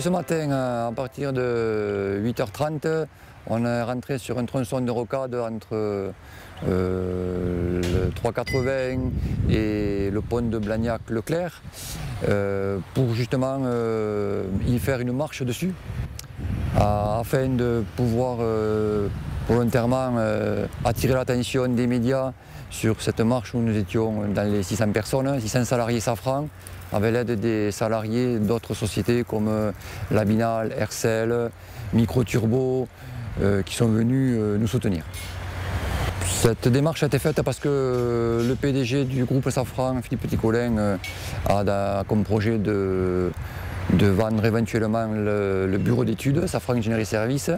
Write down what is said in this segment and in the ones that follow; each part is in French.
Aujourd'hui, ce matin, à partir de 8h30, on est rentré sur un tronçon de rocade entre le 380 et le pont de Blagnac-Leclerc pour justement y faire une marche dessus afin de pouvoir volontairement attirer l'attention des médias sur cette marche où nous étions dans les 600 personnes, 600 salariés Safran, avec l'aide des salariés d'autres sociétés comme Labinal, Hercel, Microturbo, qui sont venus nous soutenir. Cette démarche a été faite parce que le PDG du groupe Safran, Philippe Petit-Colin, a comme projet de vendre éventuellement le bureau d'études, Safran Ingénierie Services.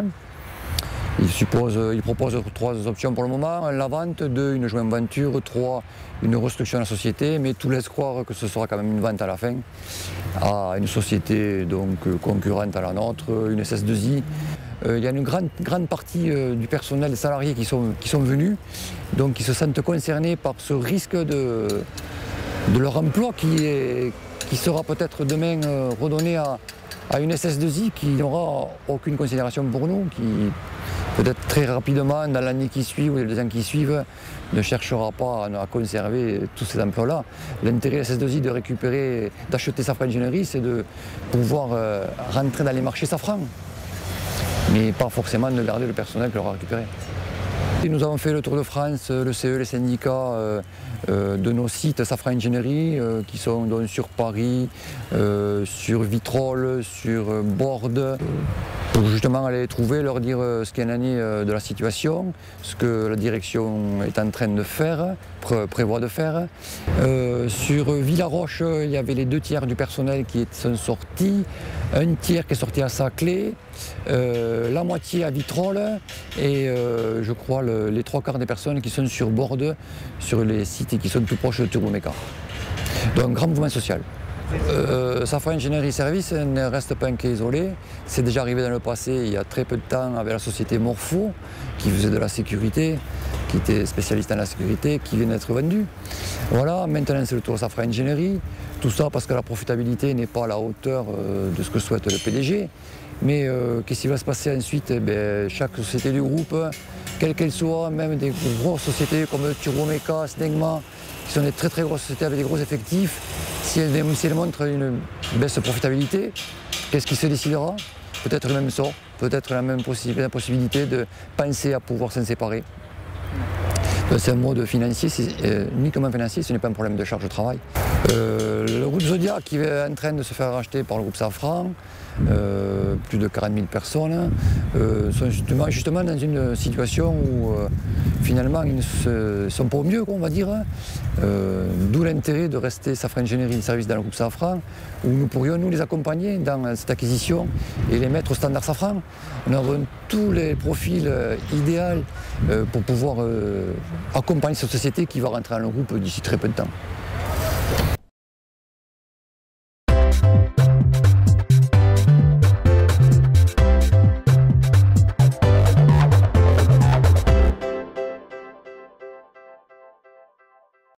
Il propose 3 options pour le moment, la vente, 2, une joint venture, 3, une restructuration de la société, mais tout laisse croire que ce sera quand même une vente à la fin à une société donc concurrente à la nôtre, une SS2I. Il y a une grande partie du personnel, des salariés qui sont venus, donc qui se sentent concernés par ce risque de leur emploi qui sera peut-être demain redonné à une SS2I qui n'aura aucune considération pour nous, qui peut-être très rapidement, dans l'année qui suit ou les 2 ans qui suivent, ne cherchera pas à conserver tous ces emplois-là. L'intérêt de SS2I de récupérer, d'acheter Safran Ingénierie, c'est de pouvoir rentrer dans les marchés Safran, mais pas forcément de garder le personnel qu'il aura récupéré. Et nous avons fait le Tour de France, le CE, les syndicats de nos sites Safran Ingénierie qui sont donc sur Paris, sur Vitrolles, sur Bordes, pour justement aller les trouver, leur dire ce qu'il y en est de la situation, ce que la direction est en train de faire, prévoit de faire. Sur Villaroche, il y avait les 2 tiers du personnel qui sont sortis, un tiers qui est sorti à Saclay, la moitié à Vitrolles et je crois les 3/4 des personnes qui sont sur Bordes, sur les sites qui sont tout proches de Turboméca. Donc un grand mouvement social. Safran Ingénierie Services ne reste pas un cas isolé. C'est déjà arrivé dans le passé, il y a très peu de temps, avec la société Morpho, qui faisait de la sécurité, qui était spécialiste dans la sécurité, qui vient d'être vendue. Voilà, maintenant c'est le tour de Safran Ingénierie. Tout ça parce que la profitabilité n'est pas à la hauteur de ce que souhaite le PDG. Mais qu'est-ce qui va se passer ensuite? Chaque société du groupe, quelle qu'elle soit, même des grosses sociétés comme Turboméca, Snegma, qui sont des très grosses sociétés avec des gros effectifs, si elles montrent une baisse de profitabilité, qu'est-ce qui se décidera? Peut-être le même sort, peut-être la même possibilité de penser à pouvoir s'en séparer. C'est un mode financier, uniquement financier, ce n'est pas un problème de charge de travail. Le groupe Zodiac qui est en train de se faire racheter par le groupe Safran, plus de 40 000 personnes, sont justement dans une situation où finalement ils ne sont pas au mieux, on va dire. D'où l'intérêt de rester Safran Ingénierie de service dans le groupe Safran, où nous pourrions nous les accompagner dans cette acquisition et les mettre au standard Safran. Nous avons tous les profils idéaux pour pouvoir accompagner cette société qui va rentrer dans le groupe d'ici très peu de temps.